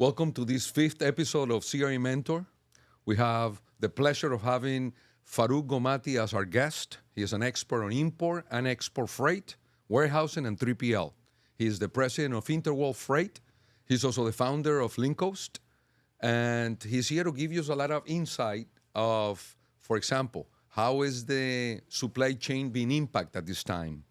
Welcome to this fifth episode of CRE Mentor. We have the pleasure of having Farouk Gomati as our guest. He is an expert on import and export freight, warehousing, and 3PL. He is the president of Interworld Freight. He's also the founder of Linkcoast. And he's here to give you a lot of insight of, for example, how is the supply chain being impacted at this time?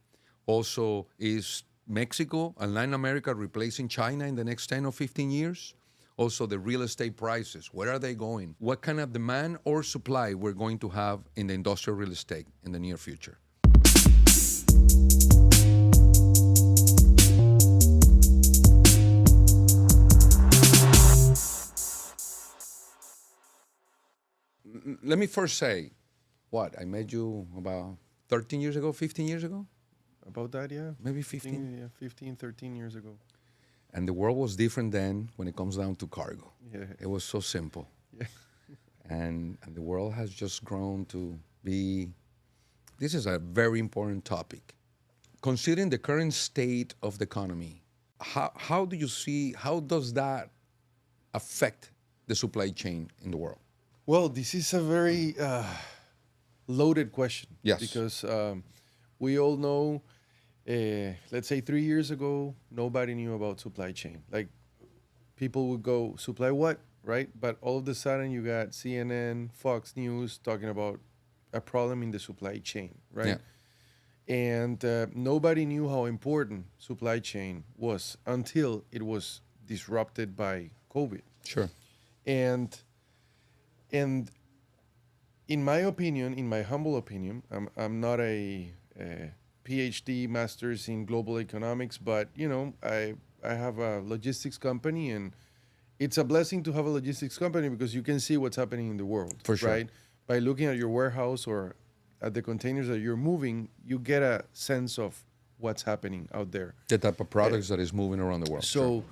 Also, is Mexico and Latin America replacing China in the next 10 or 15 years? Also, the real estate prices, where are they going? What kind of demand or supply we're going to have in the industrial real estate in the near future? Let me first say, I met you about 13 years ago, 15 years ago? About that, yeah. Maybe 15? Yeah, 15, 13 years ago. And the world was different then when it comes down to cargo. Yeah. It was so simple. Yeah. And the world has just grown to be, this is a very important topic. Considering the current state of the economy, how do you see, how does that affect the supply chain in the world? Well, this is a very loaded question. Yes. Because we all know, let's say 3 years ago, nobody knew about supply chain. Like, people would go, supply what, right? But all of a sudden, you got CNN, Fox News talking about a problem in the supply chain, right? Yeah. And nobody knew how important supply chain was until it was disrupted by COVID. Sure. And in my opinion, in my humble opinion, I'm not a PhD masters in global economics, but I have a logistics company, and it's a blessing to have a logistics company because you can see what's happening in the world. For sure. Right? By looking at your warehouse or at the containers that you're moving, you get a sense of what's happening out there. The type of products that is moving around the world. So,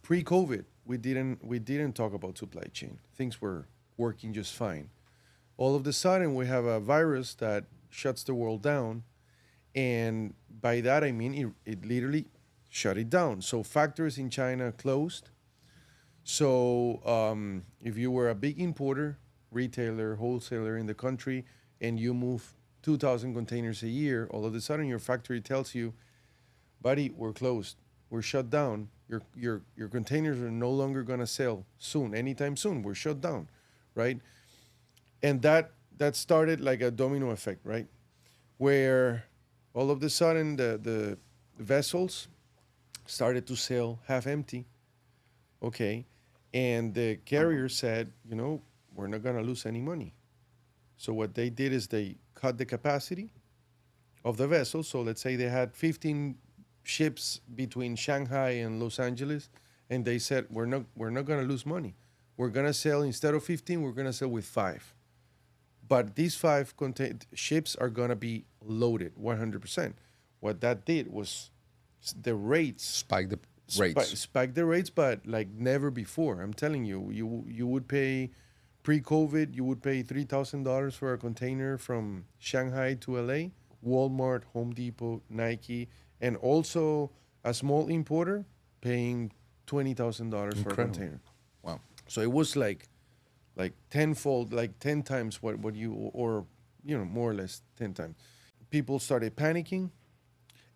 pre-COVID, we didn't talk about supply chain. Things were working just fine. All of a sudden, we have a virus that shuts the world down, and by that I mean it literally shut it down. So factories in China closed. So if you were a big importer, retailer, wholesaler in the country, and you move 2,000 containers a year, all of a sudden your factory tells you, buddy, we're closed, we're shut down. Your containers are no longer gonna sell soon, anytime soon. We're shut down, right? And that started like a domino effect, right? Where all of a sudden the vessels started to sail half empty, okay? And the carrier said, we're not gonna lose any money. So what they did is they cut the capacity of the vessel. So let's say they had 15 ships between Shanghai and Los Angeles, and they said, we're not gonna lose money. We're gonna sell, instead of 15, we're gonna sell with 5. But these 5 ships are going to be loaded 100%. What that did was the rates... Spike the rates. Spike the rates, but like never before. I'm telling you, you would pay, pre-COVID, you would pay $3,000 for a container from Shanghai to LA. Walmart, Home Depot, Nike, and also a small importer paying $20,000 for a container. Wow. So it was like tenfold, like 10 times what you, or, more or less 10 times. People started panicking.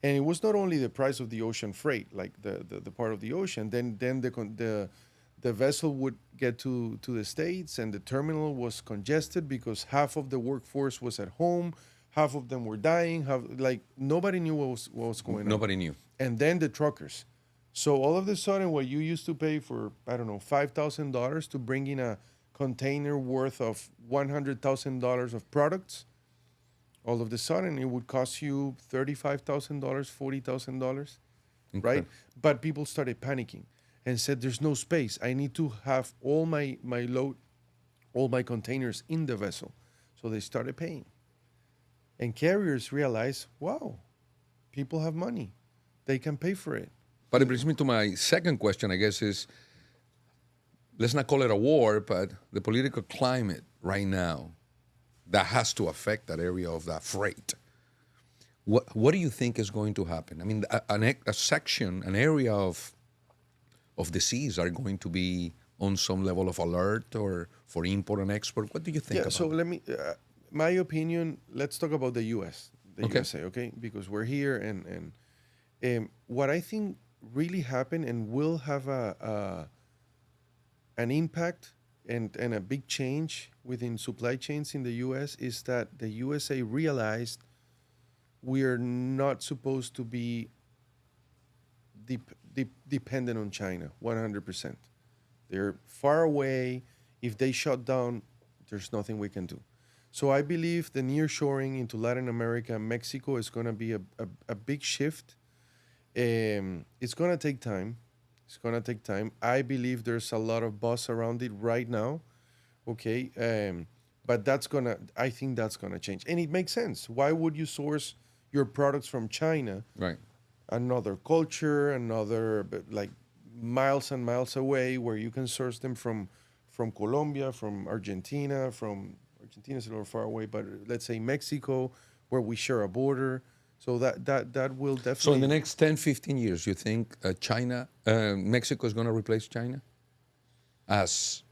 And it was not only the price of the ocean freight, like the part of the ocean, then the vessel would get to the States, and the terminal was congested because half of the workforce was at home, half of them were dying, nobody knew what was going on. Nobody knew. And then the truckers. So all of a sudden, what you used to pay for, $5,000 to bring in a container worth of $100,000 of products, all of a sudden it would cost you $35,000, $40,000, right? But people started panicking and said, "There's no space. I need to have all my load, all my containers in the vessel." So they started paying, and carriers realized, "Wow, people have money; they can pay for it." But it brings me to my second question, I guess, is, let's not call it a war, but the political climate right now that has to affect that area of that freight. What do you think is going to happen? I mean, an area of of the seas are going to be on some level of alert or for import and export. What do you think Yeah, about so it? let me, my opinion, let's talk about the US, the Okay. USA, okay? Because we're here and what I think really happened and will have an impact and a big change within supply chains in the US is that the USA realized we are not supposed to be dependent on China 100%. They're far away. If they shut down, there's nothing we can do. So I believe the nearshoring into Latin America and Mexico is going to be a big shift. It's going to take time. It's going to take time. I believe there's a lot of buzz around it right now. Okay. But I think that's going to change. And it makes sense. Why would you source your products from China? Right. Another culture, like miles and miles away, where you can source them from Colombia, from Argentina, is a little far away, but let's say Mexico, where we share a border. So that will definitely. So in the next 10, 15 years, you think Mexico is going to replace China as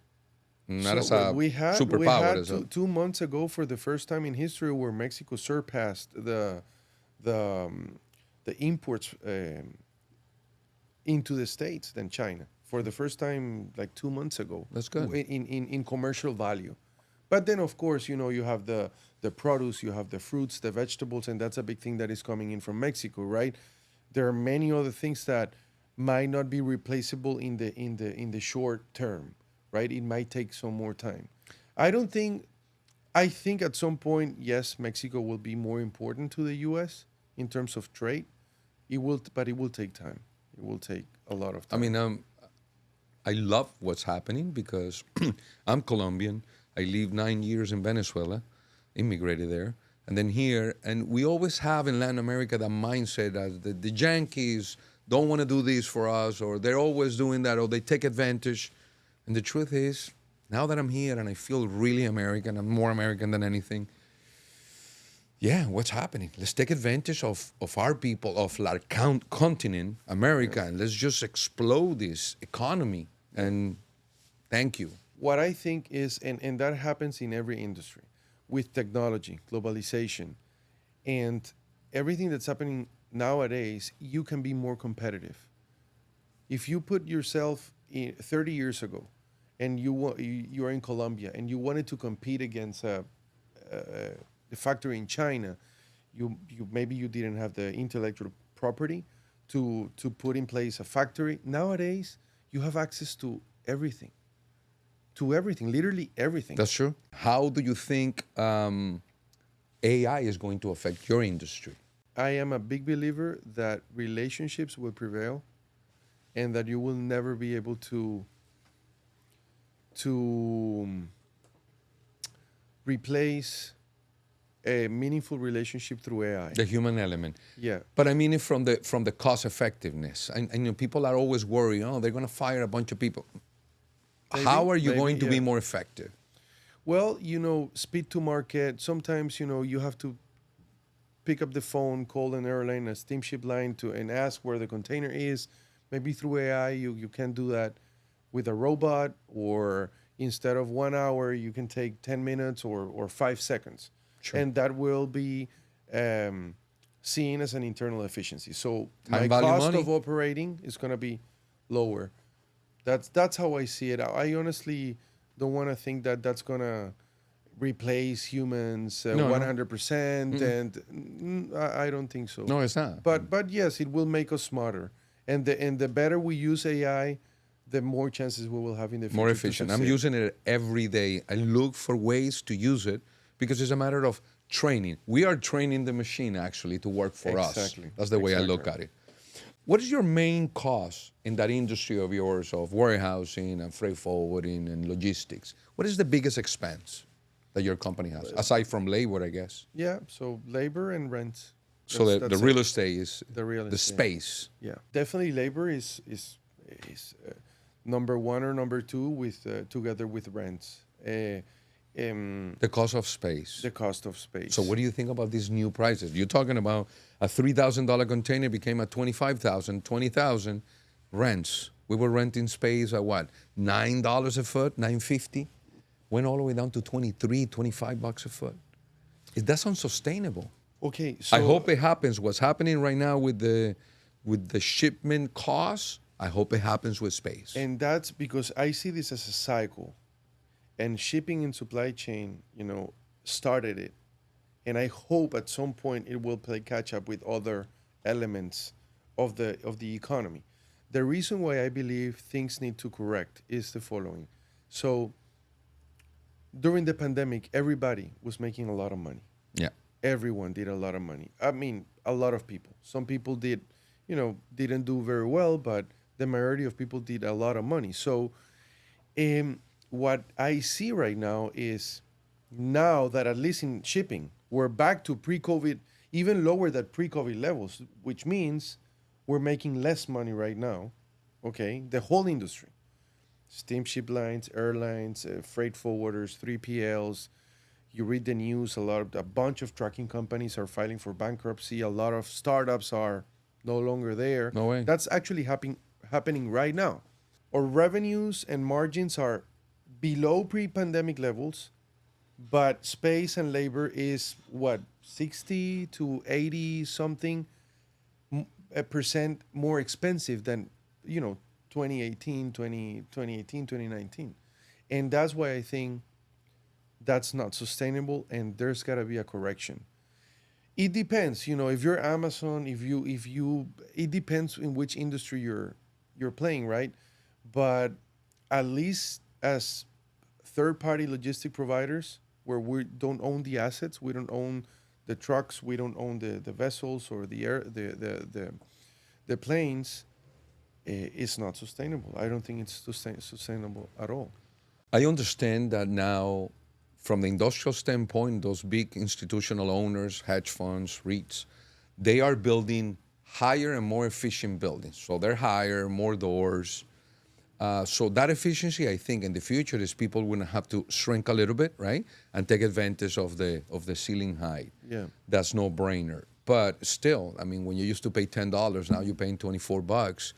not as a we had superpower? As 2 months ago for the first time in history where Mexico surpassed the imports into the States than China for the first time like 2 months ago. That's good. In commercial value. But then, of course, you have the produce, you have the fruits, the vegetables, and that's a big thing that is coming in from Mexico, right? There are many other things that might not be replaceable in the short term, right? It might take some more time. I think at some point, yes, Mexico will be more important to the U.S. in terms of trade. But it will take time. It will take a lot of time. I mean, I love what's happening because I'm Colombian. I lived 9 years in Venezuela, immigrated there, and then here. And we always have in Latin America that mindset that the Yankees don't want to do this for us, or they're always doing that, or they take advantage. And the truth is, now that I'm here and I feel really American, I'm more American than anything. Yeah, what's happening? Let's take advantage of our people, of our continent, America, and let's just explode this economy. And thank you. What I think is, and that happens in every industry, with technology, globalization, and everything that's happening nowadays, you can be more competitive. If you put yourself in 30 years ago, and you are in Colombia, and you wanted to compete against the factory in China, maybe you didn't have the intellectual property to put in place a factory. Nowadays, you have access to everything. Literally everything. That's true. How do you think AI is going to affect your industry? I am a big believer that relationships will prevail and that you will never be able to replace a meaningful relationship through AI. The human element. Yeah. But I mean it from the cost effectiveness. And people are always worried, they're going to fire a bunch of people. How are you going to be more effective? Well, speed to market. Sometimes, you have to pick up the phone, call an airline, a steamship line and ask where the container is. Maybe through AI, you can do that with a robot, or instead of 1 hour, you can take 10 minutes or 5 seconds. Sure. And that will be seen as an internal efficiency. So Time, my value, cost money. of operating is going to be lower. That's how I see it. I honestly don't want to think that that's going to replace humans 100%, and I don't think so. No, it's not. But yes, it will make us smarter. And the better we use AI, the more chances we will have in the future. More efficient. I'm using it every day. I look for ways to use it because it's a matter of training. We are training the machine actually to work for us. Exactly. That's the way I look at it. What is your main cost in that industry of yours of warehousing and freight forwarding and logistics? What is the biggest expense that your company has, aside from labor, I guess? Yeah, so labor and rent. So the real estate is the space. Yeah, definitely labor is number one or number two together with rents. The cost of space. The cost of space. So what do you think about these new prices? You're talking about a $3,000 container became a $25,000, $20,000 rents. We were renting space at what, $9 a foot, $9.50, went all the way down to 23, $25 a foot. That's unsustainable. Okay, so I hope it happens. What's happening right now with the shipment costs, I hope it happens with space. and that's because I see this as a cycle, and shipping and supply chain, started it, and I hope at some point it will play catch up with other elements of the economy. The reason why I believe things need to correct is the following. So during the pandemic, everybody was making a lot of money. Yeah. Everyone did a lot of money. I mean, a lot of people. Some people did, didn't do very well, but the majority of people did a lot of money. So what I see right now is, now that at least in shipping, we're back to pre-COVID, even lower than pre-COVID levels, which means we're making less money right now, okay? The whole industry, steamship lines, airlines, freight forwarders, 3PLs. You read the news, a bunch of trucking companies are filing for bankruptcy. A lot of startups are no longer there. No way. That's actually happening right now. Our revenues and margins are below pre-pandemic levels, but space and labor is what, 60 to 80 something percent more expensive than 2018, 2019. And that's why I think that's not sustainable, and there's got to be a correction. It depends, if you're Amazon, if you it depends in which industry you're playing, right? But at least as third-party logistic providers, where we don't own the assets, we don't own the trucks, we don't own the vessels or the planes, it's not sustainable. I don't think it's sustainable at all. I understand that now, from the industrial standpoint, those big institutional owners, hedge funds, REITs, they are building higher and more efficient buildings. So they're higher, more doors. So that efficiency, I think, in the future is people will have to shrink a little bit, right, and take advantage of the ceiling height. Yeah, that's no brainer. But still, I mean, when you used to pay $10, now you're paying $24.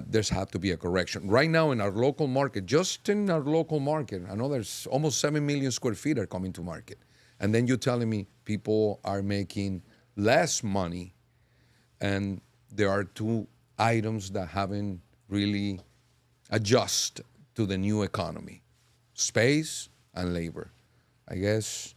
There's had to be a correction. Right now in our local market, just in our local market, I know there's almost 7 million square feet are coming to market. And then you're telling me people are making less money, and there are two items that haven't really adjust to the new economy: space and labor. I guess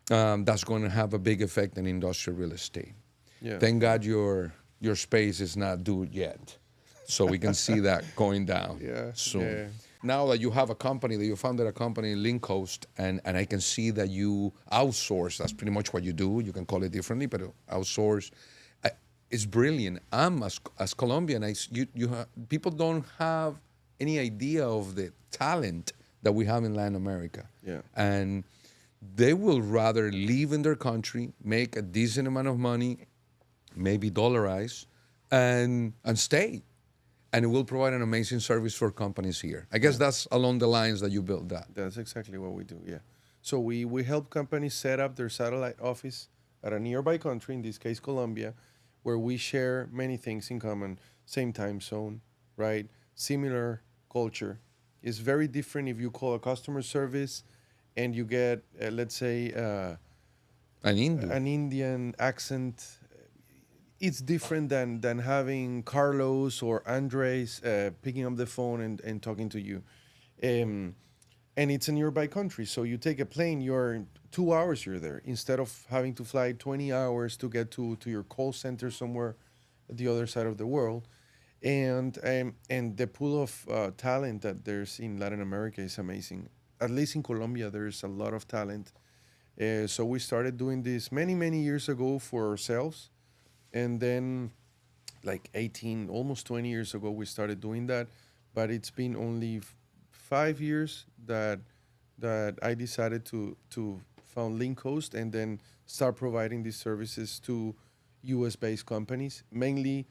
that's going to have a big effect on industrial real estate. yeah. Thank God your space is not due yet, so we can see that going down soon. Yeah. Now that you have a company, that you founded a company in Link Coast, and I can see that you outsource. That's pretty much what you do. You can call it differently, but outsource. It's brilliant. I'm as Colombian, people don't have any idea of the talent that we have in Latin America. Yeah. And they will rather live in their country, make a decent amount of money, maybe dollarize, and stay. And it will provide an amazing service for companies here. I guess that's along the lines that you built that. That's exactly what we do, yeah. So we help companies set up their satellite office at a nearby country, in this case Colombia, where we share many things in common. Same time zone, right? Similar culture. It's very different if you call a customer service and you get, let's say, An Indian accent. It's different than having Carlos or Andres picking up the phone and talking to you. And it's a nearby country. So you take a plane, you're 2 hours, you're there, instead of having to fly 20 hours to get to your call center somewhere at the other side of the world. And the pool of talent that there's in Latin America is amazing. At least in Colombia, there's a lot of talent. So we started doing this many, many years ago for ourselves. And then like 18, almost 20 years ago, we started doing that. But it's been only 5 years that I decided to found Link Coast and then start providing these services to US-based companies, mainly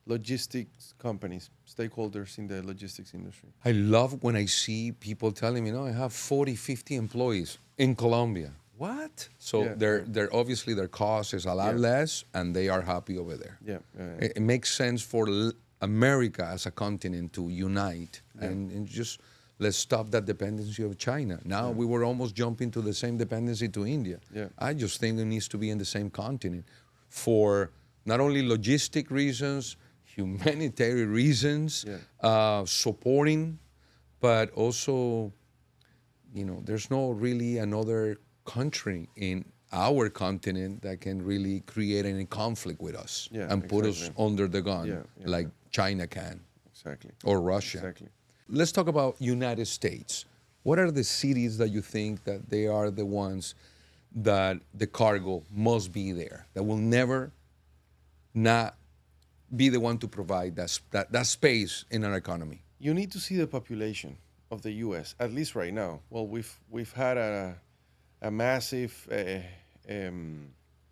logistics companies, stakeholders in the logistics industry. I love when I see people telling me, no, I have 40, 50 employees in Colombia. What? So Yeah. they're obviously their cost is a lot less, and they are happy over there. Yeah. It makes sense for America as a continent to unite and just let's stop that dependency of China. Now we were almost jumping to the same dependency to India. Yeah. I just think it needs to be in the same continent for not only logistic reasons, humanitarian reasons, supporting, but also, there's no really another country in our continent that can really create any conflict with us and put us under the gun like China can. Exactly. Or Russia. Exactly. Let's talk about United States. What are the cities that you think that they are the ones that the cargo must be there, that will never not be the one to provide that space in our economy? You need to see the population of the U.S. at least right now. Well, we've had a massive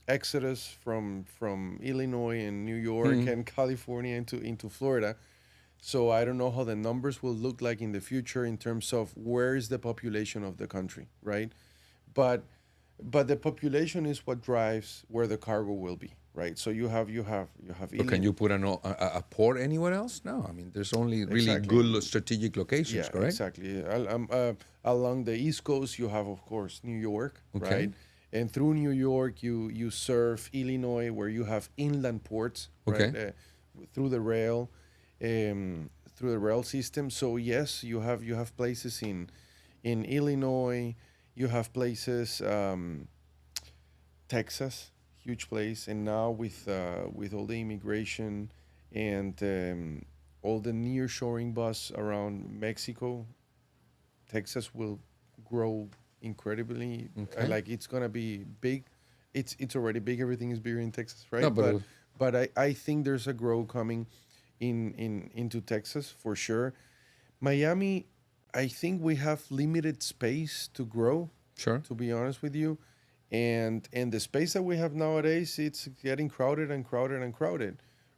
exodus from Illinois and New York and California into Florida. So I don't know how the numbers will look like in the future in terms of where is the population of the country, right? But the population is what drives where the cargo will be, right? So you have. But can you put a port anywhere else? No, I mean there's only really good strategic locations, correct? Exactly. Along the East Coast, you have of course New York, right? And through New York, you serve Illinois, where you have inland ports, right? Through the rail. Through the rail system. So yes, you have places in Illinois, you have places Texas, huge place, and now with all the immigration and all the nearshoring bus around Mexico, Texas will grow incredibly. Like it's gonna be big. It's already big. Everything is bigger in Texas, right? No, but I think there's a growth coming into Texas for sure. Miami, I think we have limited space to grow. Sure. To be honest with you, and the space that we have nowadays, it's getting crowded,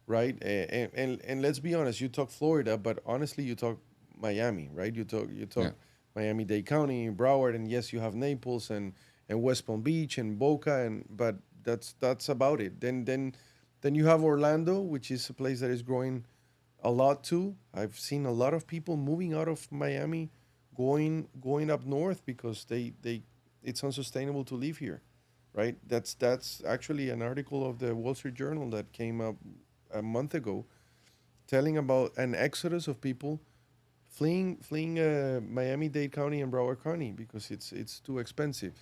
right? And let's be honest, you talk Florida, but honestly, you talk Miami, right? You talk Miami-Dade County, Broward, and yes, you have Naples and West Palm Beach and Boca, but that's about it. Then you have Orlando, which is a place that is growing a lot too. I've seen a lot of people moving out of Miami, going up north because it's unsustainable to live here, right? That's actually an article of the Wall Street Journal that came up a month ago, telling about an exodus of people fleeing Miami-Dade County and Broward County because it's too expensive.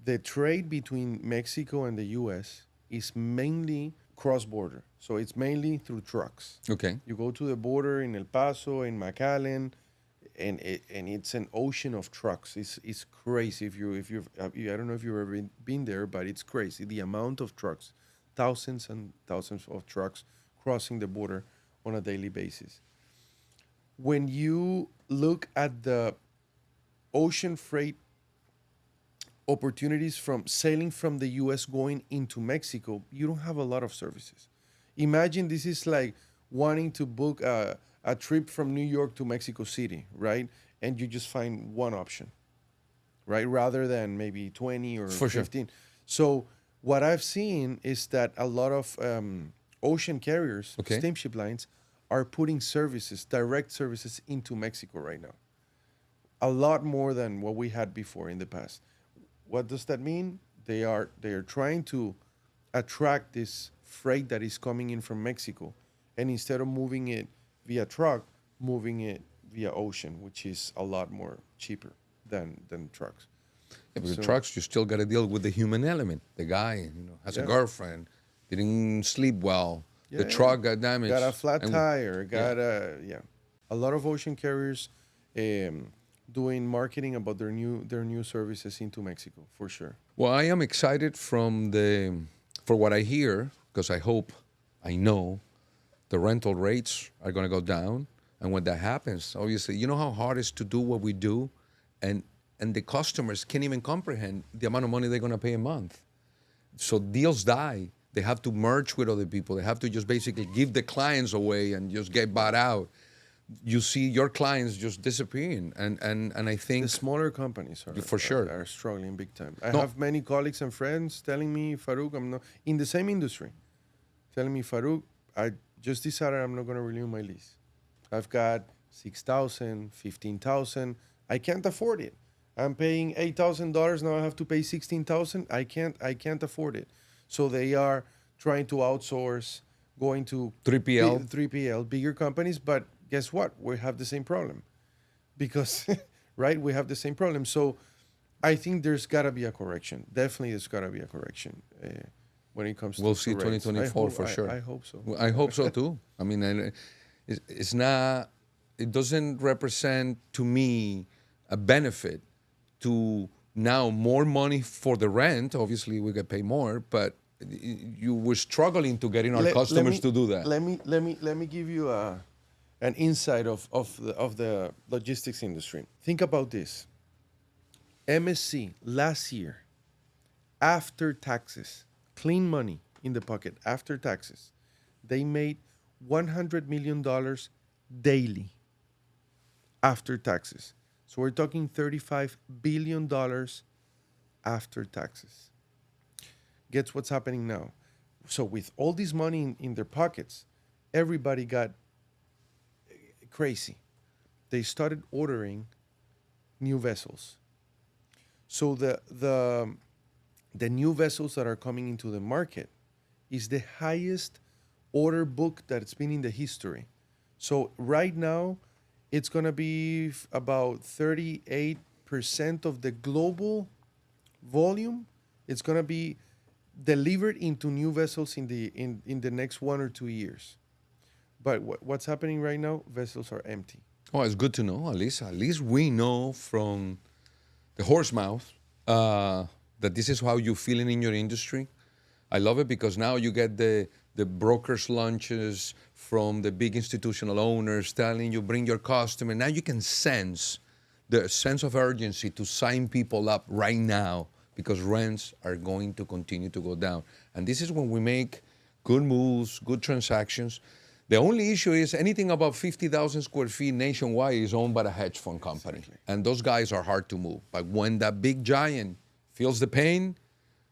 The trade between Mexico and the U.S. is mainly cross-border. So it's mainly through trucks. Okay. You go to the border in El Paso, in McAllen, and it's an ocean of trucks. It's crazy. If you've I don't know if you've ever been there, but it's crazy. The amount of trucks, thousands and thousands of trucks crossing the border on a daily basis. When you look at the ocean freight opportunities from sailing from the U.S. going into Mexico, you don't have a lot of services. Imagine this is like wanting to book a trip from New York to Mexico City, right? And you just find one option, right? Rather than maybe 20 or For 15. Sure. So what I've seen is that a lot of ocean carriers, steamship lines, are putting direct services into Mexico right now. A lot more than what we had before in the past. What does that mean? They are trying to attract this freight that is coming in from Mexico, and instead of moving it via truck, moving it via ocean, which is a lot more cheaper than trucks. Yeah, but the trucks, you still got to deal with the human element. The guy, has a girlfriend, didn't sleep well. The truck got damaged. Got a flat tire. A lot of ocean carriers doing marketing about their new services into Mexico, for sure. Well, I am excited for what I hear, because I know the rental rates are going to go down. And when that happens, obviously, you know how hard it is to do what we do, and the customers can't even comprehend the amount of money they're going to pay a month. So deals die. They have to merge with other people. They have to just basically give the clients away and just get bought out. You see your clients just disappearing, and I think the smaller companies are struggling big time. I have many colleagues and friends telling me, Farouk, I'm not in the same industry, telling me, Farouk, just decided I'm not going to renew my lease. I've got 6,000, 15,000. I can't afford it. I'm paying $8,000 now. I have to pay 16,000. I can't afford it. So they are trying to outsource, going to 3PL, bigger companies. But guess what? We have the same problem, because right, we have the same problem. So I think there's got to be a correction. Definitely, there's got to be a correction when it comes. We'll to see rates. 2024 for sure. I hope so. I hope so too. I mean, it's not. It doesn't represent to me a benefit to now more money for the rent. Obviously, we get paid more, but you were struggling to getting our customers to do that. Let me give you an insight of the logistics industry. Think about this. MSC last year, after taxes, clean money in the pocket after taxes, they made $100 million daily after taxes. So we're talking $35 billion after taxes. Guess what's happening now? So with all this money in their pockets, everybody got crazy. They started ordering new vessels. So the new vessels that are coming into the market is the highest order book that's been in the history. So right now, it's going to be about 38% of the global volume. It's going to be delivered into new vessels in the next 1 or 2 years. But what's happening right now? Vessels are empty. Oh, it's good to know. At least we know from the horse mouth that this is how you're feeling in your industry. I love it because now you get the brokers' lunches from the big institutional owners telling you, bring your customer. Now you can sense the sense of urgency to sign people up right now because rents are going to continue to go down. And this is when we make good moves, good transactions. The only issue is anything above 50,000 square feet nationwide is owned by a hedge fund company. Exactly. And those guys are hard to move. But when that big giant feels the pain,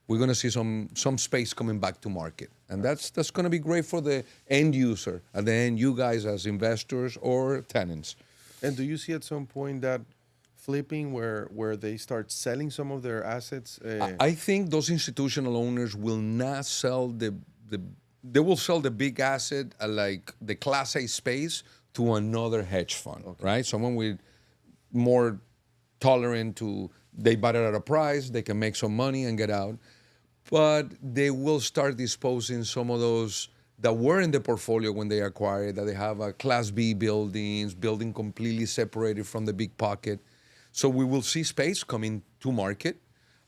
we're going to see some space coming back to market. And that's going to be great for the end user, and then you guys as investors or tenants. And do you see at some point that flipping where they start selling some of their assets? I think those institutional owners will not sell they will sell the big asset like the Class A space to another hedge fund, right? Someone with more tolerant to, they buy it at a price, they can make some money and get out. But they will start disposing some of those that were in the portfolio when they acquired, that they have a Class B building completely separated from the big pocket. So we will see space coming to market,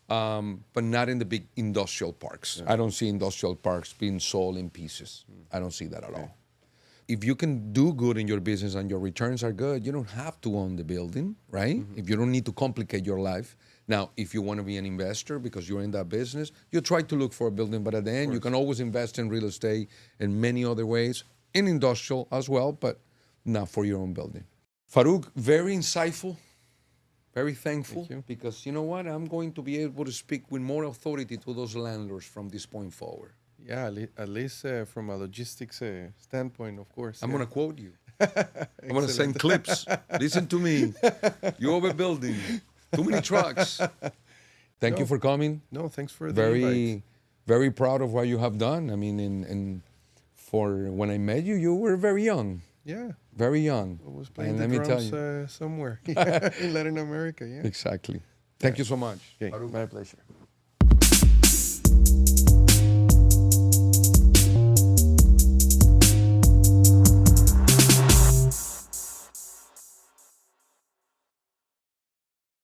but not in the big industrial parks. Yeah. I don't see industrial parks being sold in pieces. I don't see that at all. If you can do good in your business and your returns are good, you don't have to own the building, right? Mm-hmm. If you don't need to complicate your life. Now, if you want to be an investor because you're in that business, you try to look for a building, but at the end, you can always invest in real estate in many other ways, in industrial as well, but not for your own building. Farouk, very insightful, very thankful, because you know what? I'm going to be able to speak with more authority to those landlords from this point forward. Yeah, at least from a logistics standpoint, of course. I'm going to quote you. I'm going to send clips. Listen to me. You overbuilding. Too many trucks. Thank you for coming. No, thanks for the invite. Very proud of what you have done. I mean, for when I met you, you were very young. Yeah. Very young. I was playing the drums somewhere in Latin America, yeah. Exactly. Thank you so much. Okay, my pleasure.